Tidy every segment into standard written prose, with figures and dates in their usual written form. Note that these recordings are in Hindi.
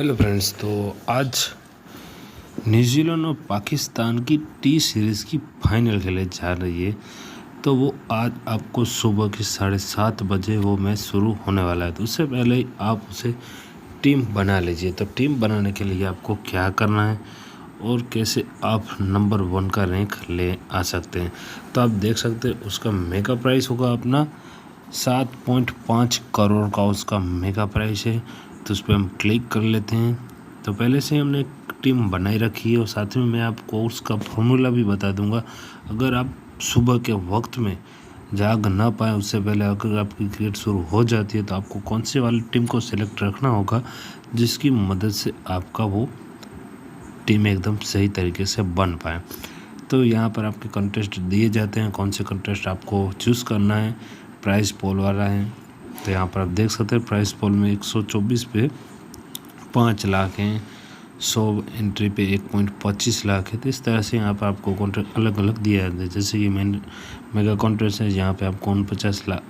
हेलो फ्रेंड्स, तो आज न्यूजीलैंड और पाकिस्तान की टी सीरीज़ की फाइनल खेले जा रही है। तो वो आज आपको सुबह के 7:30 बजे वो मैच शुरू होने वाला है। तो उससे पहले ही आप उसे टीम बना लीजिए। तो टीम बनाने के लिए आपको क्या करना है और कैसे आप नंबर 1 का रैंक ले आ सकते हैं, तो आप देख सकते हैं उसका मेगा प्राइस होगा अपना 7.5 करोड़ का उसका मेगा प्राइस है। तो उस पर हम क्लिक कर लेते हैं। तो पहले से हमने एक टीम बनाई रखी है और साथ में मैं आपको उसका फॉर्मूला भी बता दूंगा। अगर आप सुबह के वक्त में जाग ना पाए, उससे पहले अगर आपकी क्रिकेट शुरू हो जाती है, तो आपको कौन से वाली टीम को सिलेक्ट रखना होगा जिसकी मदद से आपका वो टीम एकदम सही तरीके से बन पाए। तो यहाँ पर आपके कंटेस्ट दिए जाते हैं, कौन से कंटेस्ट आपको चूज़ करना है। प्राइस पोल वाला है, तो यहाँ पर आप देख सकते हैं प्राइस पोल में 124 पे 5 लाख हैं, 100 एंट्री पे 1.25 लाख है। तो इस तरह से यहाँ पर आपको कॉन्ट्रैक्ट अलग अलग दिए जाते हैं। जैसे कि मेगा कॉन्ट्रैक्ट है, यहाँ पे आपको 49 लाख,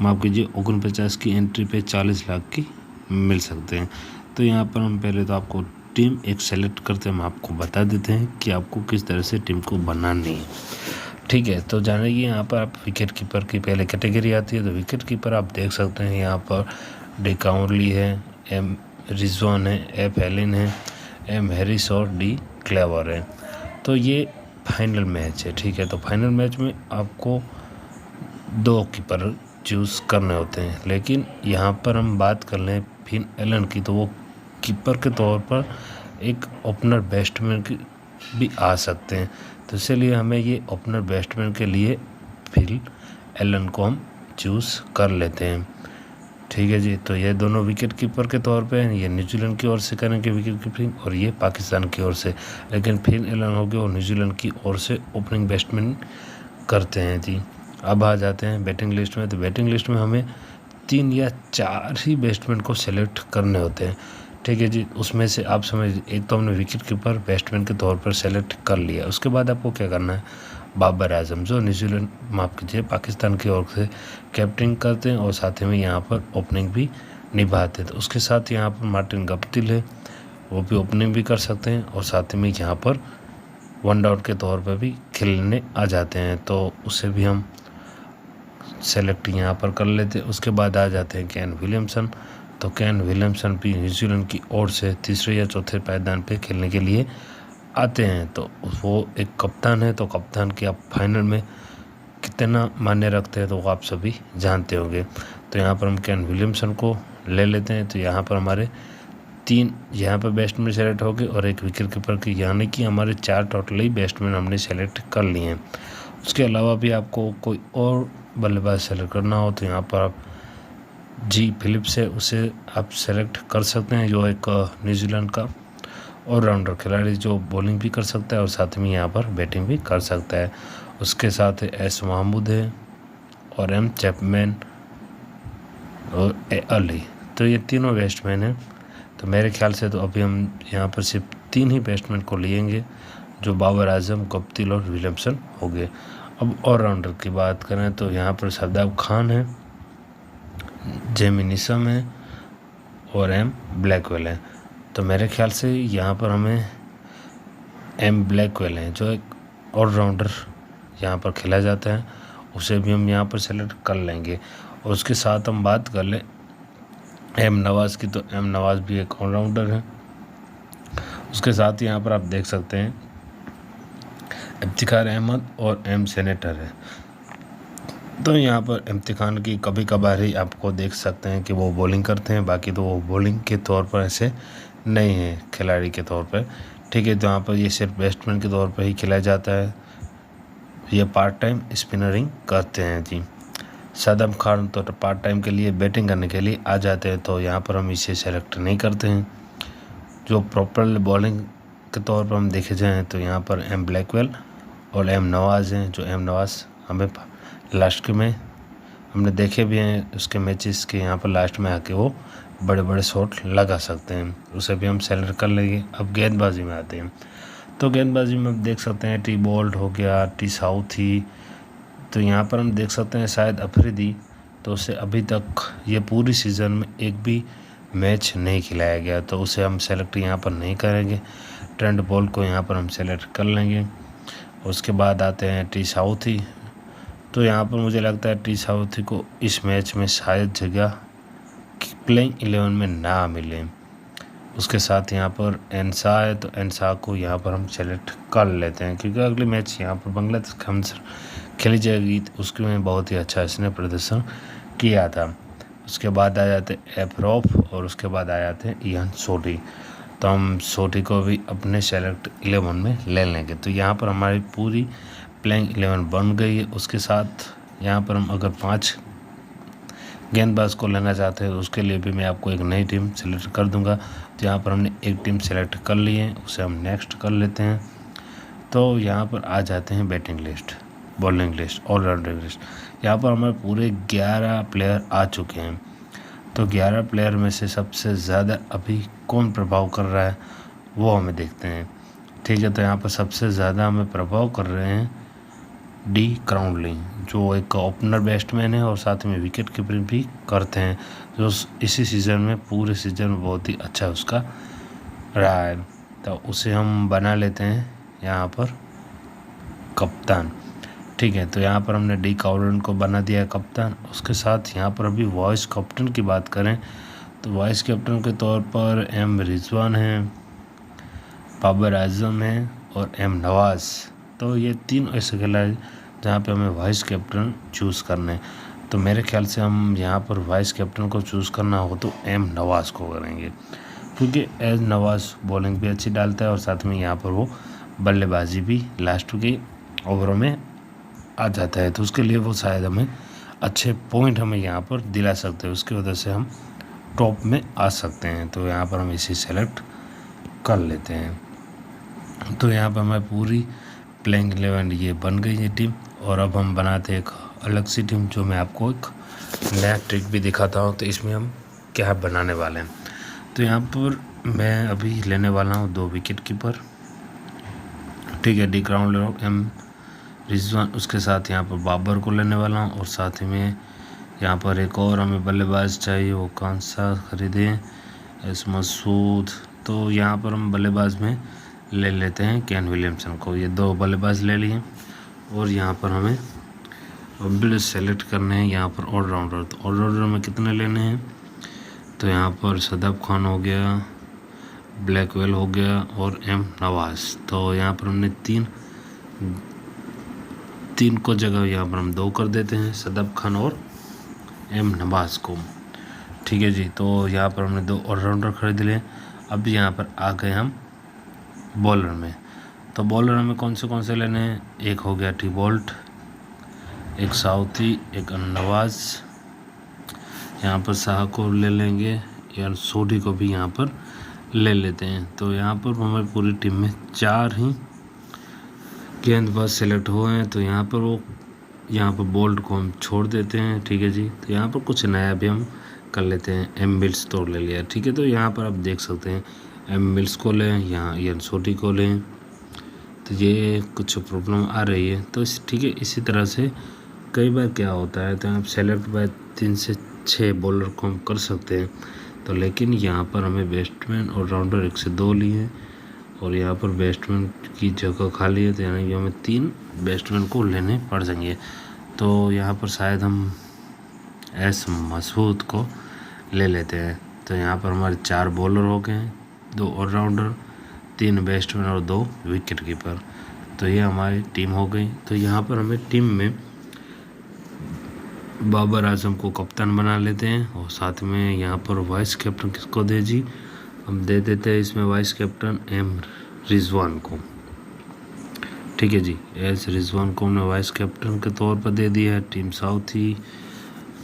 माफ़ कीजिए 49 की एंट्री पे 40 लाख की मिल सकते हैं। तो यहाँ पर हम पहले तो आपको टीम एक सेलेक्ट करते हैं, हम आपको बता देते हैं कि आपको किस तरह से टीम को बनानी है। ठीक है, तो जाने की यहाँ पर आप विकेट कीपर की पहले कैटेगरी आती है। तो विकेट कीपर आप देख सकते हैं यहाँ पर डी काउरली है, एम रिजवान है, एफ हेलिन है, एम हैरिस और डी क्लेवर है। तो ये फाइनल मैच है। ठीक है, तो फाइनल मैच में आपको 2 कीपर चूज़ करने होते हैं, लेकिन यहाँ पर हम बात कर लें फिन एलन की, तो वो कीपर के तौर पर एक ओपनर बैट्समैन की भी आ सकते हैं। तो इसलिए हमें ये ओपनर बैट्समैन के लिए फिल एलन को हम चूज़ कर लेते हैं। ठीक है जी, तो ये दोनों विकेट कीपर के तौर पे हैं। ये न्यूजीलैंड की ओर से करेंगे विकेट कीपिंग और ये पाकिस्तान की ओर से, लेकिन फिल एलन हो गए और न्यूजीलैंड की ओर से ओपनिंग बैट्समैन करते हैं जी। अब आ जाते हैं बैटिंग लिस्ट में। तो बैटिंग लिस्ट में हमें 3 या 4 ही बैट्समैन को सेलेक्ट करने होते हैं। ठीक है जी, उसमें से आप समझ, एक तो हमने विकेट कीपर बैट्समैन के तौर पर सेलेक्ट कर लिया। उसके बाद आपको क्या करना है, बाबर आजम जो न्यूजीलैंड, माफ़ कीजिए पाकिस्तान की ओर से कैप्टन करते हैं और साथ में यहाँ पर ओपनिंग भी निभाते हैं। तो उसके साथ यहाँ पर मार्टिन गप्टिल है, वो भी ओपनिंग भी कर सकते हैं और साथ में यहाँ पर वन डाउन के तौर पर भी खेलने आ जाते हैं। तो उसे भी हम सेलेक्ट यहाँ पर कर लेते हैं। उसके बाद आ जाते हैं केन विलियमसन। तो केन विलियमसन भी न्यूजीलैंड की ओर से तीसरे या चौथे पायदान पे खेलने के लिए आते हैं। तो वो एक कप्तान है, तो कप्तान की आप फाइनल में कितना मान्य रखते हैं तो वो आप सभी जानते होंगे। तो यहाँ पर हम केन विलियमसन को ले लेते हैं। तो यहाँ पर हमारे 3 यहाँ पर बैट्समैन सेलेक्ट हो गए और एक विकेट कीपर की, यानी कि हमारे 4 टोटल ही बैट्समैन हमने सेलेक्ट कर लिए हैं। उसके अलावा भी आपको कोई और बल्लेबाज सेलेक्ट करना हो तो यहाँ पर आप जी फिलिप्स है, उसे आप सेलेक्ट कर सकते हैं, जो एक न्यूजीलैंड का ऑलराउंडर खिलाड़ी जो बॉलिंग भी कर सकता है और साथ में यहाँ पर बैटिंग भी कर सकता है। उसके साथ एस महमूद है और एम चैपमैन और ए अली। तो ये तीनों बैट्समैन हैं। तो मेरे ख्याल से तो अभी हम यहाँ पर सिर्फ 3 ही बैट्समैन को लेंगे, जो बाबर आजम, गप्टिल और विलियमसन हो गए। अब ऑलराउंडर की बात करें तो यहाँ पर शादाब खान है, जेमी निसम है और एम ब्लैकवेल है। तो मेरे ख्याल से यहाँ पर हमें एम ब्लैकवेल है, जो एक ऑलराउंडर यहाँ पर खेला जाता है, उसे भी हम यहाँ पर सेलेक्ट कर लेंगे। और उसके साथ हम बात कर लें एम नवाज़ की, तो एम नवाज़ भी एक ऑलराउंडर है। उसके साथ यहाँ पर आप देख सकते हैं इफ्तिखार अहमद और एम सेनेटर है। तो यहाँ पर इम्तिखान की कभी कभार ही आपको देख सकते हैं कि वो बॉलिंग करते हैं, बाकी तो वो बॉलिंग के तौर पर ऐसे नहीं है खिलाड़ी के तौर पर। ठीक है, तो यहाँ पर ये सिर्फ बैट्समैन के तौर पर ही खिलाया जाता है। ये पार्ट टाइम स्पिनरिंग करते हैं जी। शादाब खान तो पार्ट टाइम के लिए बैटिंग करने के लिए आ जाते हैं, तो यहाँ पर हम इसे सेलेक्ट नहीं करते हैं। जो प्रॉपर बॉलिंग के तौर पर हम देखे जाएँ तो यहाँ पर एम ब्लैकवेल और एम नवाज़ हैं, जो एम नवाज़ हमें लास्ट में हमने देखे भी हैं उसके मैचेस के, यहाँ पर लास्ट में आके वो बड़े बड़े शॉट लगा सकते हैं, उसे भी हम सेलेक्ट कर लेंगे। अब गेंदबाजी में आते हैं। तो गेंदबाजी में हम देख सकते हैं टी बोल्ट हो गया, टी साउथी। तो यहाँ पर हम देख सकते हैं शायद अफरीदी, तो उसे अभी तक ये पूरी सीज़न में एक भी मैच नहीं खिलाया गया, तो उसे हम सेलेक्ट यहाँ पर नहीं करेंगे। ट्रेंट बॉल्ट को यहाँ पर हम सेलेक्ट कर लेंगे। उसके बाद आते हैं टी साउथी। तो यहाँ पर मुझे लगता है टी साउथी को इस मैच में शायद जगह प्लेइंग 11 में ना मिले। उसके साथ यहाँ पर एनसा है, तो एनसा को यहाँ पर हम सेलेक्ट कर लेते हैं, क्योंकि अगले मैच यहाँ पर बांग्लादेश के हमसे खेली जाएगी, तो उसके में बहुत ही अच्छा इसने प्रदर्शन किया था। उसके बाद आ जाते एफरोफ और उसके बाद आ जाते हैं इयान सोटी। तो हम सोटी को भी अपने सेलेक्ट 11 में ले लेंगे। तो यहाँ पर हमारी पूरी प्लेइंग 11 बन गई है। उसके साथ यहाँ पर हम अगर 5 गेंदबाज को लेना चाहते हैं, तो उसके लिए भी मैं आपको एक नई टीम सेलेक्ट कर दूंगा। तो यहाँ पर हमने एक टीम सेलेक्ट कर ली है, उसे हम नेक्स्ट कर लेते हैं। तो यहाँ पर आ जाते हैं batting list, bowling list, allrounder list. यहाँ पर हमारे पूरे 11 प्लेयर आ चुके हैं। तो 11 प्लेयर में से सबसे ज़्यादा अभी कौन प्रभाव कर रहा है वो हमें देखते हैं। ठीक है, तो यहाँ पर सबसे ज़्यादा हमें प्रभाव कर रहे हैं डी क्राउनली, जो एक ओपनर बैट्समैन है और साथ में विकेट कीपिंग भी करते हैं, जो इसी सीज़न में पूरे सीज़न में बहुत ही अच्छा उसका रहा है। तो उसे हम बना लेते हैं यहाँ पर कप्तान। ठीक है, तो यहाँ पर हमने डी क्राउनली को बना दिया है कप्तान। उसके साथ यहाँ पर अभी वाइस कैप्टन की बात करें, तो वाइस कैप्टन के तौर पर एम रिजवान है, बाबर आजम है और एम नवाज़। तो ये 3 ऐसे खिलाड़ी जहाँ पे हमें वाइस कैप्टन चूज़ करना है। तो मेरे ख्याल से हम यहाँ पर वाइस कैप्टन को चूज़ करना हो तो एम नवाज़ को करेंगे, क्योंकि एम नवाज़ बॉलिंग भी अच्छी डालता है और साथ में यहाँ पर वो बल्लेबाजी भी लास्ट के ओवरों में आ जाता है। तो उसके लिए वो शायद हमें अच्छे पॉइंट हमें यहाँ पर दिला सकते हैं, उसकी वजह से हम टॉप में आ सकते हैं। तो यहाँ पर हम इसे सेलेक्ट कर लेते हैं। तो यहाँ पर हमारी पूरी प्लेइंग 11 ये बन गई है टीम। और अब हम बनाते हैं एक अलग सी टीम, जो मैं आपको एक नया ट्रिक भी दिखाता हूँ। तो इसमें हम क्या बनाने वाले हैं, तो यहाँ पर मैं अभी लेने वाला हूँ 2 विकेट कीपर। ठीक है, डी क्राउनली, एम रिजवान, उसके साथ यहाँ पर बाबर को लेने वाला हूँ और साथ में यहाँ पर एक और हमें बल्लेबाज चाहिए, वो कौन सा खरीदें, एस मसूद। तो यहाँ पर हम बल्लेबाज में ले लेते हैं केन विलियमसन को। ये 2 बल्लेबाज ले लिए और यहाँ पर हमें अब सेलेक्ट करने हैं यहाँ पर ऑलराउंडर। तो ऑलराउंडर में कितने लेने हैं, तो यहाँ पर सदाब खान हो गया, ब्लैकवेल हो गया और एम नवाज़। तो यहाँ पर हमने 3 को जगह यहाँ पर हम 2 कर देते हैं, सदाब खान और एम नवाज़ को। ठीक है जी, तो यहाँ पर हमने 2 ऑलराउंडर खरीद लिए। अब यहाँ पर आ गए हम बॉलर में। तो बॉलर हमें कौन से लेने हैं, एक हो गया टी बॉल्ट, एक साउथी, एक नवाज़, यहाँ पर शाह को ले लेंगे या सोडी को भी यहाँ पर ले लेते हैं। तो यहाँ पर हमारी पूरी टीम में 4 ही गेंदबाज सेलेक्ट हुए हैं। तो यहाँ पर बोल्ट को हम छोड़ देते हैं। ठीक है जी, तो यहाँ पर कुछ नया भी हम कर लेते हैं। एम मिल्स तो ले लिया। ठीक है, तो यहाँ पर आप देख सकते हैं एम मिल्स को लें, यहाँ इयान सोटी को लें। तो ये कुछ प्रॉब्लम आ रही है, तो ठीक है, इसी तरह से कई बार क्या होता है, तो आप सेलेक्ट बाय 3 से 6 बॉलर को हम कर सकते हैं। तो लेकिन यहाँ पर हमें बैट्समैन और राउंडर 1 से 2 लिए और यहाँ पर बैट्समैन की जगह खाली है, तो यानी कि हमें 3 बैट्समैन को लेने पड़ जाएंगे। तो यहाँ पर शायद हम एस मसूद को ले लेते हैं। तो यहाँ पर हमारे 4 बॉलर हो गए हैं, 2 ऑलराउंडर, 3 बैट्समैन और 2 विकेट कीपर। तो ये हमारी टीम हो गई। तो यहाँ पर हमें टीम में बाबर आजम को कप्तान बना लेते हैं और साथ में यहाँ पर वाइस कैप्टन किसको दे जी, हम दे देते हैं इसमें वाइस कैप्टन एम रिजवान को। ठीक है जी, एस रिजवान को हमने वाइस कैप्टन के तौर पर दे दिया है। टीम साउथी,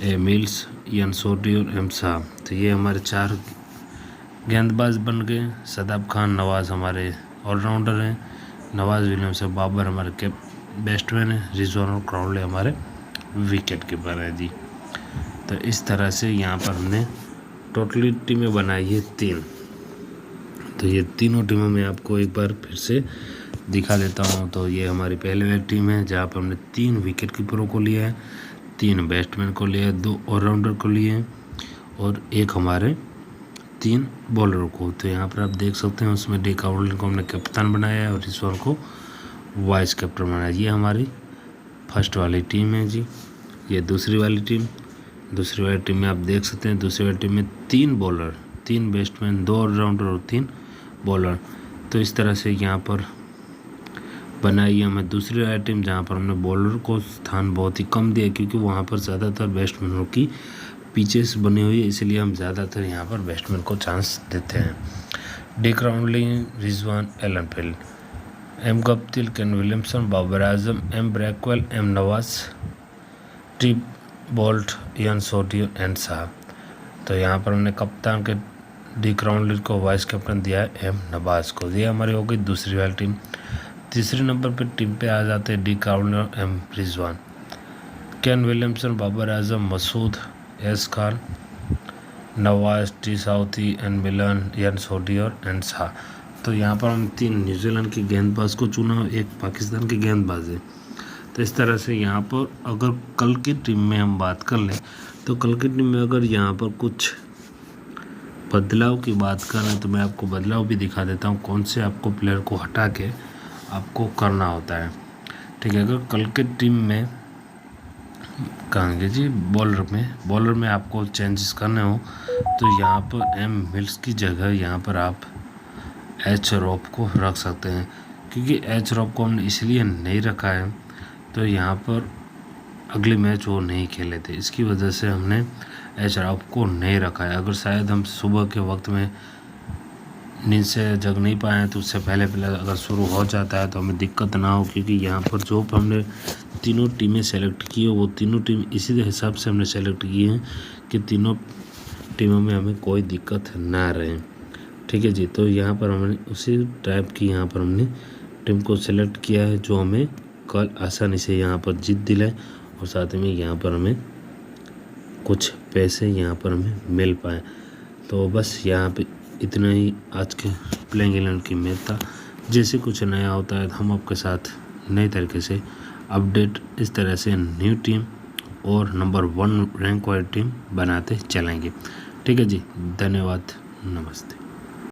ए मिल्स, इयान सोटी और एम शाह। तो ये हमारे 4 गेंदबाज बन गए। सदाब खान, नवाज़ हमारे ऑलराउंडर हैं, नवाज़ विलियमसन, बाबर हमारे बैट्समैन हैं, रिजवान और क्राउनली हमारे विकेट कीपर है जी। तो इस तरह से यहाँ पर हमने टोटली टीमें बनाई है 3। तो ये तीनों टीमों में आपको एक बार फिर से दिखा देता हूँ। तो ये हमारी पहले वाली टीम है जहाँ पर हमने 3 विकेट कीपरों को लिया है, 3 बैट्समैन को लिया है, 2 ऑलराउंडर को लिए हैं और 1 हमारे 3 बॉलर को। तो यहाँ पर आप देख सकते हैं उसमें डिक आउटलैंड को हमने कप्तान बनाया है और ईश्वर को वाइस कैप्टन बनाया। ये हमारी फर्स्ट वाली टीम है जी। ये दूसरी वाली टीम में आप देख सकते हैं दूसरी वाली टीम में 3 बॉलर, 3 बैट्समैन, 2 ऑलराउंडर और 3 बॉलर। तो इस तरह से यहाँ पर बनाई है हमें दूसरी वाली टीम, जहाँ पर हमने बॉलर को स्थान बहुत ही कम दिया क्योंकि वहाँ पर ज़्यादातर बैट्समैनों की पिचेस बनी हुई है, इसलिए हम ज़्यादातर यहाँ पर बैट्समैन को चांस देते हैं। Dick Roundling, Rizwan, Allen Phil, M Guptill, Kane Williamson, Babar Azam, M Bracewell, M Nawaz, Tip Boult, Ian Sodhi and Shah. तो यहाँ पर हमने कप्तान के डिक राउंडलिंग को वाइस कैप्टन दिया है एम नवाज को। ये हमारी हो गई दूसरी वाली टीम। तीसरे नंबर पर टीम पे आ जाते हैं Dick Roundling, M Rizwan, Kane Williamson, Babar Azam, Masood, S Khan, Nawaz, T Southee, N Milne, Ian Sodhi and Shah. तो यहाँ पर हम 3 न्यूजीलैंड के गेंदबाज को चुना और 1 पाकिस्तान के गेंदबाज है। तो इस तरह से यहाँ पर अगर कल की टीम में हम बात कर लें तो कल की टीम में अगर यहाँ पर कुछ बदलाव की बात करें तो मैं आपको बदलाव भी दिखा देता हूँ कौन से आपको प्लेयर को हटा के आपको करना होता है। ठीक है, अगर कल की टीम में कहेंगे जी बॉलर में आपको चेंजेस करने हो तो यहाँ पर एम मिल्स की जगह यहाँ पर आप एच रॉफ को रख सकते हैं, क्योंकि एच रॉफ को हमने इसलिए नहीं रखा है तो यहाँ पर अगले मैच वो नहीं खेले थे, इसकी वजह से हमने एच रॉफ को नहीं रखा है। अगर शायद हम सुबह के वक्त में नींद से जग नहीं पाए तो उससे पहले अगर शुरू हो जाता है तो हमें दिक्कत ना हो, क्योंकि यहाँ पर जो हमने तीनों टीमें सेलेक्ट की है वो तीनों टीम इसी हिसाब से हमने सेलेक्ट की हैं कि तीनों टीमों में हमें कोई दिक्कत ना रहे। ठीक है जी, तो यहाँ पर हमने उसी टाइप की यहाँ पर हमने टीम को सेलेक्ट किया है जो हमें कल आसानी से यहाँ पर जीत दिलाए और साथ में यहाँ पर हमें कुछ पैसे यहाँ पर हमें मिल पाए। तो बस यहाँ पे इतना ही आज के प्लेइंग 11 की मैच था। जैसे कुछ नया होता है हम आपके साथ नए तरीके से अपडेट इस तरह से न्यू टीम और नंबर 1 रैंक वाली टीम बनाते चलेंगे। ठीक है जी, धन्यवाद, नमस्ते।